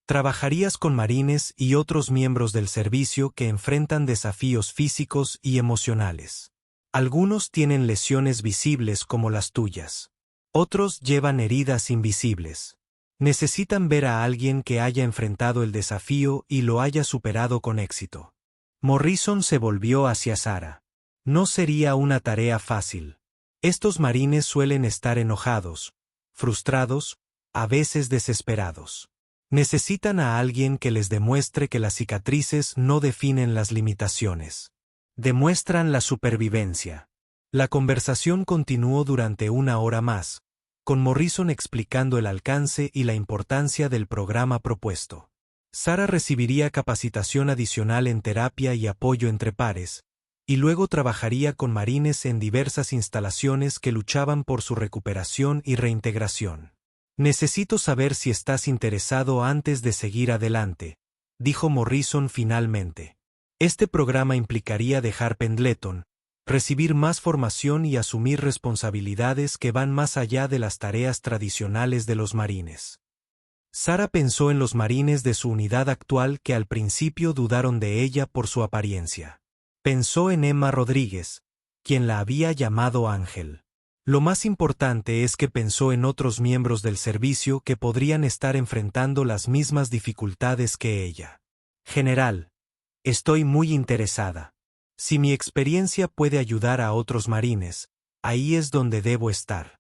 Trabajarías con marines y otros miembros del servicio que enfrentan desafíos físicos y emocionales. Algunos tienen lesiones visibles como las tuyas. Otros llevan heridas invisibles. Necesitan ver a alguien que haya enfrentado el desafío y lo haya superado con éxito. Morrison se volvió hacia Sarah. No sería una tarea fácil. Estos marines suelen estar enojados, frustrados, a veces desesperados. Necesitan a alguien que les demuestre que las cicatrices no definen las limitaciones. Demuestran la supervivencia. La conversación continuó durante 1 hora más, con Morrison explicando el alcance y la importancia del programa propuesto. Sarah recibiría capacitación adicional en terapia y apoyo entre pares, y luego trabajaría con marines en diversas instalaciones que luchaban por su recuperación y reintegración. Necesito saber si estás interesado antes de seguir adelante, dijo Morrison finalmente. Este programa implicaría dejar Pendleton, recibir más formación y asumir responsabilidades que van más allá de las tareas tradicionales de los marines. Sara pensó en los marines de su unidad actual que al principio dudaron de ella por su apariencia. Pensó en Emma Rodríguez, quien la había llamado Ángel. Lo más importante es que pensó en otros miembros del servicio que podrían estar enfrentando las mismas dificultades que ella. General, estoy muy interesada. Si mi experiencia puede ayudar a otros marines, ahí es donde debo estar.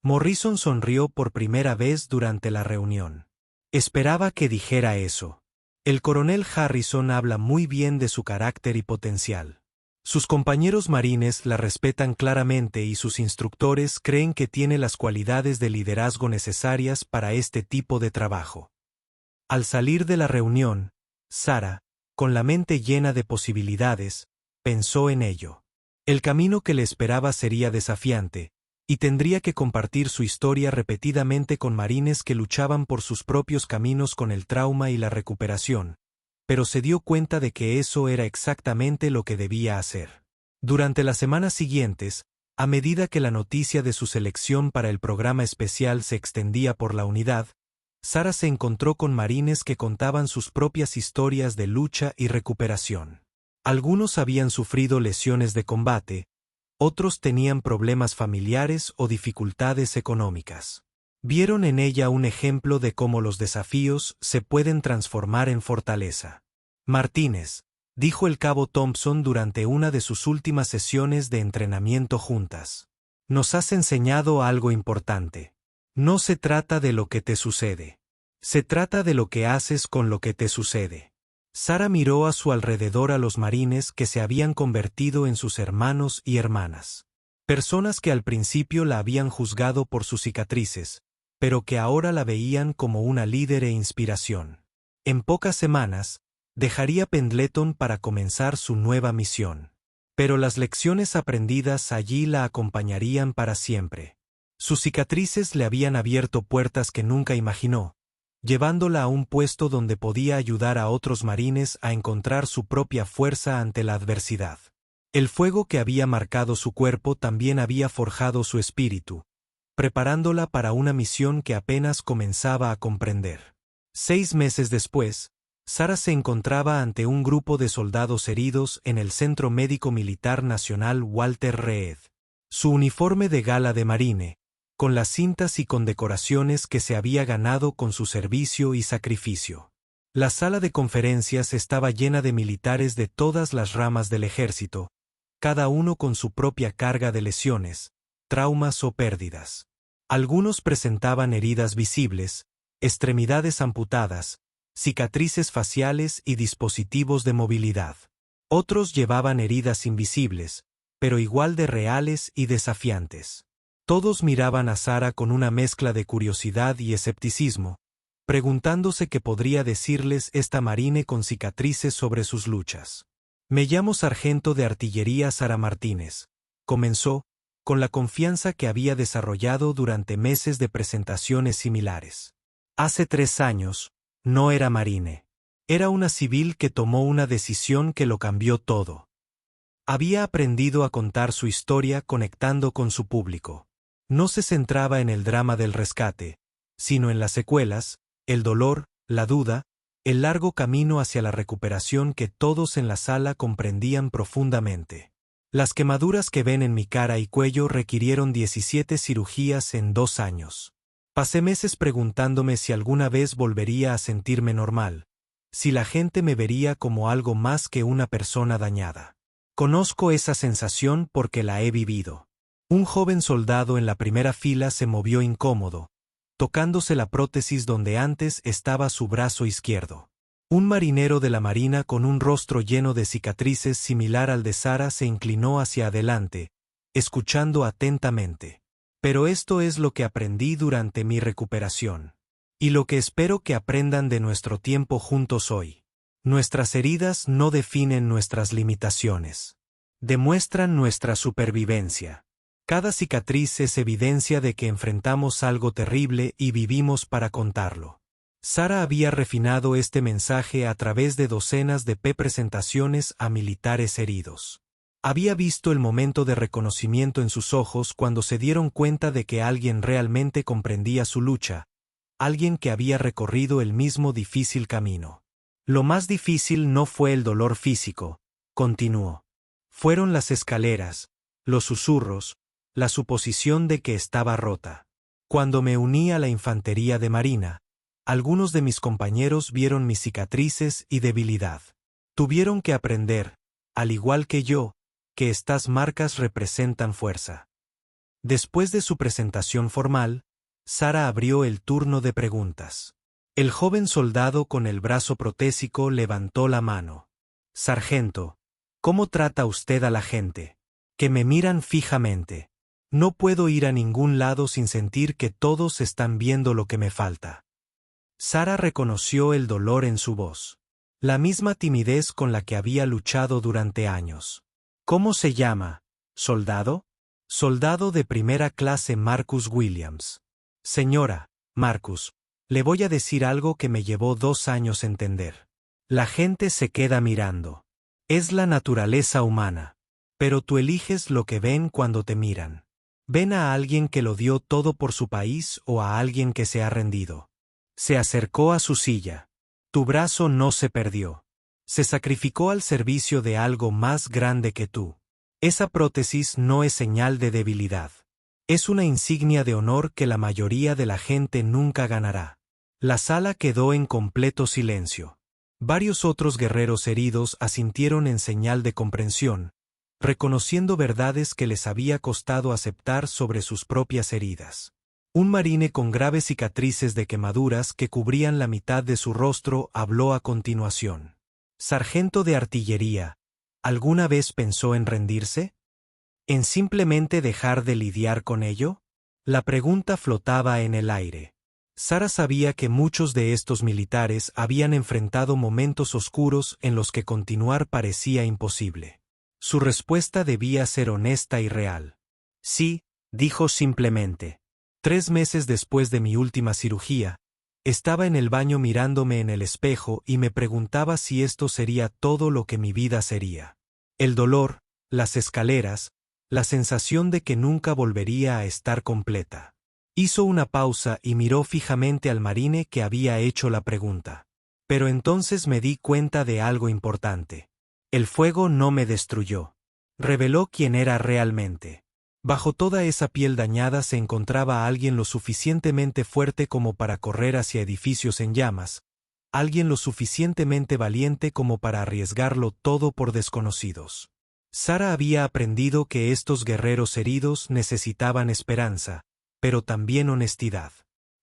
Morrison sonrió por primera vez durante la reunión. Esperaba que dijera eso. El coronel Harrison habla muy bien de su carácter y potencial. Sus compañeros marines la respetan claramente y sus instructores creen que tiene las cualidades de liderazgo necesarias para este tipo de trabajo. Al salir de la reunión, Sara, con la mente llena de posibilidades, pensó en ello. El camino que le esperaba sería desafiante, y tendría que compartir su historia repetidamente con marines que luchaban por sus propios caminos con el trauma y la recuperación, pero se dio cuenta de que eso era exactamente lo que debía hacer. Durante las semanas siguientes, a medida que la noticia de su selección para el programa especial se extendía por la unidad, Sara se encontró con marines que contaban sus propias historias de lucha y recuperación. Algunos habían sufrido lesiones de combate, otros tenían problemas familiares o dificultades económicas. Vieron en ella un ejemplo de cómo los desafíos se pueden transformar en fortaleza. Martínez, dijo el cabo Thompson durante una de sus últimas sesiones de entrenamiento juntas. Nos has enseñado algo importante. No se trata de lo que te sucede. Se trata de lo que haces con lo que te sucede. Sara miró a su alrededor a los marines que se habían convertido en sus hermanos y hermanas. Personas que al principio la habían juzgado por sus cicatrices, pero que ahora la veían como una líder e inspiración. En pocas semanas, dejaría Pendleton para comenzar su nueva misión. Pero las lecciones aprendidas allí la acompañarían para siempre. Sus cicatrices le habían abierto puertas que nunca imaginó, llevándola a un puesto donde podía ayudar a otros marines a encontrar su propia fuerza ante la adversidad. El fuego que había marcado su cuerpo también había forjado su espíritu, preparándola para una misión que apenas comenzaba a comprender. 6 meses después, Sara se encontraba ante un grupo de soldados heridos en el Centro Médico Militar Nacional Walter Reed. Su uniforme de gala de marine, con las cintas y condecoraciones que se había ganado con su servicio y sacrificio. La sala de conferencias estaba llena de militares de todas las ramas del ejército, cada uno con su propia carga de lesiones, traumas o pérdidas. Algunos presentaban heridas visibles, extremidades amputadas, cicatrices faciales y dispositivos de movilidad. Otros llevaban heridas invisibles, pero igual de reales y desafiantes. Todos miraban a Sara con una mezcla de curiosidad y escepticismo, preguntándose qué podría decirles esta marine con cicatrices sobre sus luchas. Me llamo sargento de artillería Sara Martínez, comenzó, con la confianza que había desarrollado durante meses de presentaciones similares. Hace 3 años, no era marine. Era una civil que tomó una decisión que lo cambió todo. Había aprendido a contar su historia conectando con su público. No se centraba en el drama del rescate, sino en las secuelas, el dolor, la duda, el largo camino hacia la recuperación que todos en la sala comprendían profundamente. Las quemaduras que ven en mi cara y cuello requirieron 17 cirugías en 2 años. Pasé meses preguntándome si alguna vez volvería a sentirme normal, si la gente me vería como algo más que una persona dañada. Conozco esa sensación porque la he vivido. Un joven soldado en la primera fila se movió incómodo, tocándose la prótesis donde antes estaba su brazo izquierdo. Un marinero de la marina con un rostro lleno de cicatrices similar al de Sara se inclinó hacia adelante, escuchando atentamente. Pero esto es lo que aprendí durante mi recuperación. Y lo que espero que aprendan de nuestro tiempo juntos hoy. Nuestras heridas no definen nuestras limitaciones. Demuestran nuestra supervivencia. Cada cicatriz es evidencia de que enfrentamos algo terrible y vivimos para contarlo. Sara había refinado este mensaje a través de docenas de presentaciones a militares heridos. Había visto el momento de reconocimiento en sus ojos cuando se dieron cuenta de que alguien realmente comprendía su lucha, alguien que había recorrido el mismo difícil camino. Lo más difícil no fue el dolor físico, continuó. Fueron las escaleras, los susurros, la suposición de que estaba rota. Cuando me uní a la infantería de marina, algunos de mis compañeros vieron mis cicatrices y debilidad. Tuvieron que aprender, al igual que yo, que estas marcas representan fuerza. Después de su presentación formal, Sara abrió el turno de preguntas. El joven soldado con el brazo protésico levantó la mano. Sargento, ¿cómo trata usted a la gente? Que me miran fijamente. No puedo ir a ningún lado sin sentir que todos están viendo lo que me falta. Sara reconoció el dolor en su voz. La misma timidez con la que había luchado durante años. ¿Cómo se llama? ¿Soldado? Soldado de primera clase Marcus Williams. Señora, Marcus, le voy a decir algo que me llevó 2 años entender. La gente se queda mirando. Es la naturaleza humana. Pero tú eliges lo que ven cuando te miran. ¿Ven a alguien que lo dio todo por su país o a alguien que se ha rendido? Se acercó a su silla. Tu brazo no se perdió. Se sacrificó al servicio de algo más grande que tú. Esa prótesis no es señal de debilidad. Es una insignia de honor que la mayoría de la gente nunca ganará. La sala quedó en completo silencio. Varios otros guerreros heridos asintieron en señal de comprensión, reconociendo verdades que les había costado aceptar sobre sus propias heridas. Un marine con graves cicatrices de quemaduras que cubrían la mitad de su rostro habló a continuación. Sargento de artillería, ¿alguna vez pensó en rendirse? ¿En simplemente dejar de lidiar con ello? La pregunta flotaba en el aire. Sara sabía que muchos de estos militares habían enfrentado momentos oscuros en los que continuar parecía imposible. Su respuesta debía ser honesta y real. Sí, dijo simplemente. 3 meses después de mi última cirugía, estaba en el baño mirándome en el espejo y me preguntaba si esto sería todo lo que mi vida sería. El dolor, las escaleras, la sensación de que nunca volvería a estar completa. Hizo una pausa y miró fijamente al marine que había hecho la pregunta. Pero entonces me di cuenta de algo importante. El fuego no me destruyó. Reveló quién era realmente. Bajo toda esa piel dañada se encontraba alguien lo suficientemente fuerte como para correr hacia edificios en llamas, alguien lo suficientemente valiente como para arriesgarlo todo por desconocidos. Sara había aprendido que estos guerreros heridos necesitaban esperanza, pero también honestidad.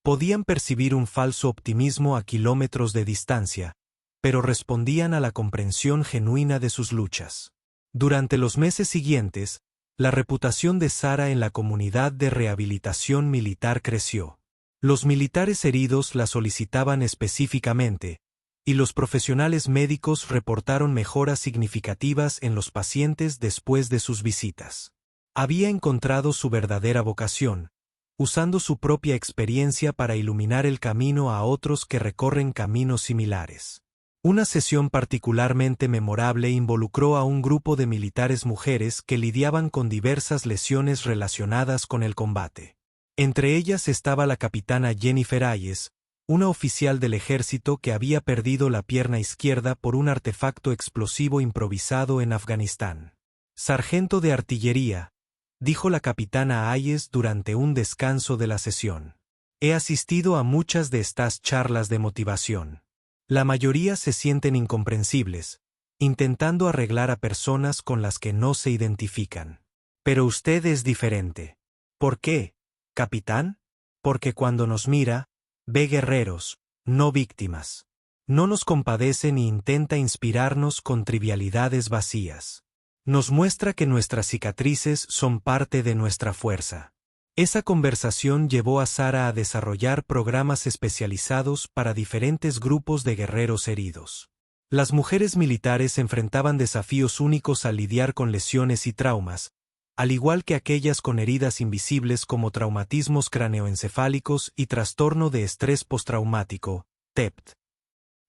Podían percibir un falso optimismo a kilómetros de distancia, pero respondían a la comprensión genuina de sus luchas. Durante los meses siguientes, la reputación de Sara en la comunidad de rehabilitación militar creció. Los militares heridos la solicitaban específicamente, y los profesionales médicos reportaron mejoras significativas en los pacientes después de sus visitas. Había encontrado su verdadera vocación, usando su propia experiencia para iluminar el camino a otros que recorren caminos similares. Una sesión particularmente memorable involucró a un grupo de militares mujeres que lidiaban con diversas lesiones relacionadas con el combate. Entre ellas estaba la capitana Jennifer Hayes, una oficial del ejército que había perdido la pierna izquierda por un artefacto explosivo improvisado en Afganistán. Sargento de artillería, dijo la capitana Hayes durante un descanso de la sesión. He asistido a muchas de estas charlas de motivación. La mayoría se sienten incomprensibles, intentando arreglar a personas con las que no se identifican. Pero usted es diferente. ¿Por qué, capitán? Porque cuando nos mira, ve guerreros, no víctimas. No nos compadece ni intenta inspirarnos con trivialidades vacías. Nos muestra que nuestras cicatrices son parte de nuestra fuerza. Esa conversación llevó a Sara a desarrollar programas especializados para diferentes grupos de guerreros heridos. Las mujeres militares enfrentaban desafíos únicos al lidiar con lesiones y traumas, al igual que aquellas con heridas invisibles como traumatismos craneoencefálicos y trastorno de estrés postraumático, TEPT.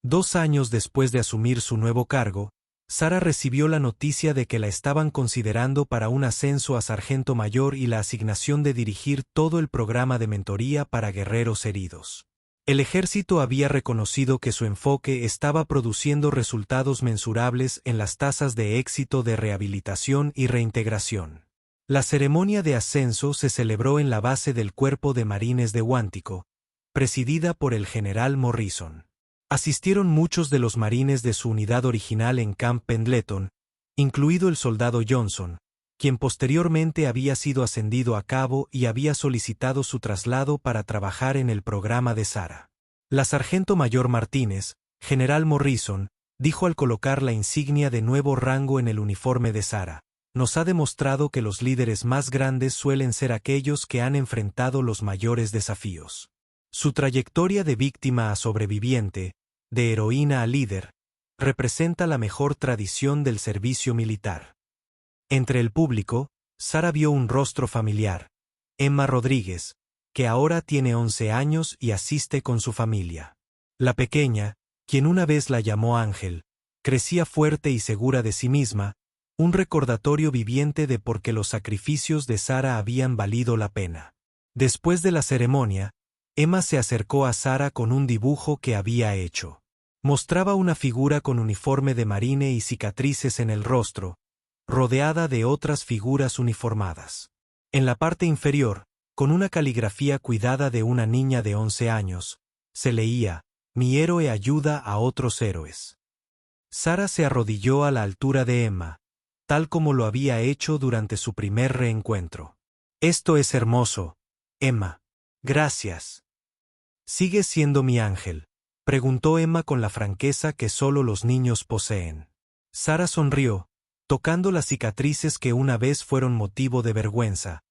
2 años después de asumir su nuevo cargo, Sara recibió la noticia de que la estaban considerando para un ascenso a sargento mayor y la asignación de dirigir todo el programa de mentoría para guerreros heridos. El ejército había reconocido que su enfoque estaba produciendo resultados mensurables en las tasas de éxito de rehabilitación y reintegración. La ceremonia de ascenso se celebró en la base del Cuerpo de Marines de Huántico, presidida por el general Morrison. Asistieron muchos de los marines de su unidad original en Camp Pendleton, incluido el soldado Johnson, quien posteriormente había sido ascendido a cabo y había solicitado su traslado para trabajar en el programa de Sara. La sargento mayor Martínez, general Morrison, dijo al colocar la insignia de nuevo rango en el uniforme de Sara: nos ha demostrado que los líderes más grandes suelen ser aquellos que han enfrentado los mayores desafíos. Su trayectoria de víctima a sobreviviente, de heroína a líder, representa la mejor tradición del servicio militar. Entre el público, Sara vio un rostro familiar, Emma Rodríguez, que ahora tiene 11 años y asiste con su familia. La pequeña, quien una vez la llamó Ángel, crecía fuerte y segura de sí misma, un recordatorio viviente de por qué los sacrificios de Sara habían valido la pena. Después de la ceremonia, Emma se acercó a Sara con un dibujo que había hecho. Mostraba una figura con uniforme de marine y cicatrices en el rostro, rodeada de otras figuras uniformadas. En la parte inferior, con una caligrafía cuidada de una niña de 11 años, se leía: mi héroe ayuda a otros héroes. Sara se arrodilló a la altura de Emma, tal como lo había hecho durante su primer reencuentro. Esto es hermoso, Emma. Gracias. ¿Sigues siendo mi ángel?, preguntó Emma con la franqueza que solo los niños poseen. Sara sonrió, tocando las cicatrices que una vez fueron motivo de vergüenza,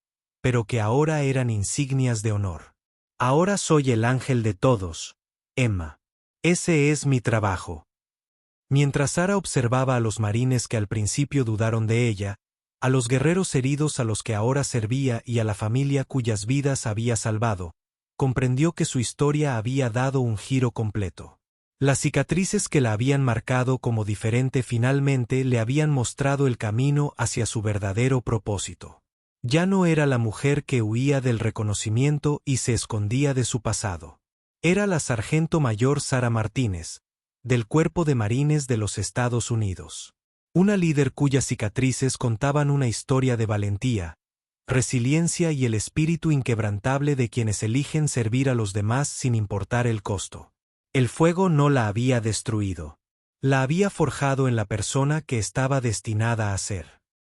pero que ahora eran insignias de honor. Ahora soy el ángel de todos, Emma. Ese es mi trabajo. Mientras Sara observaba a los marines que al principio dudaron de ella, a los guerreros heridos a los que ahora servía y a la familia cuyas vidas había salvado, comprendió que su historia había dado un giro completo. Las cicatrices que la habían marcado como diferente finalmente le habían mostrado el camino hacia su verdadero propósito. Ya no era la mujer que huía del reconocimiento y se escondía de su pasado. Era la sargento mayor Sara Martínez, del Cuerpo de Marines de los Estados Unidos. Una líder cuyas cicatrices contaban una historia de valentía, resiliencia y el espíritu inquebrantable de quienes eligen servir a los demás sin importar el costo. El fuego no la había destruido. La había forjado en la persona que estaba destinada a ser.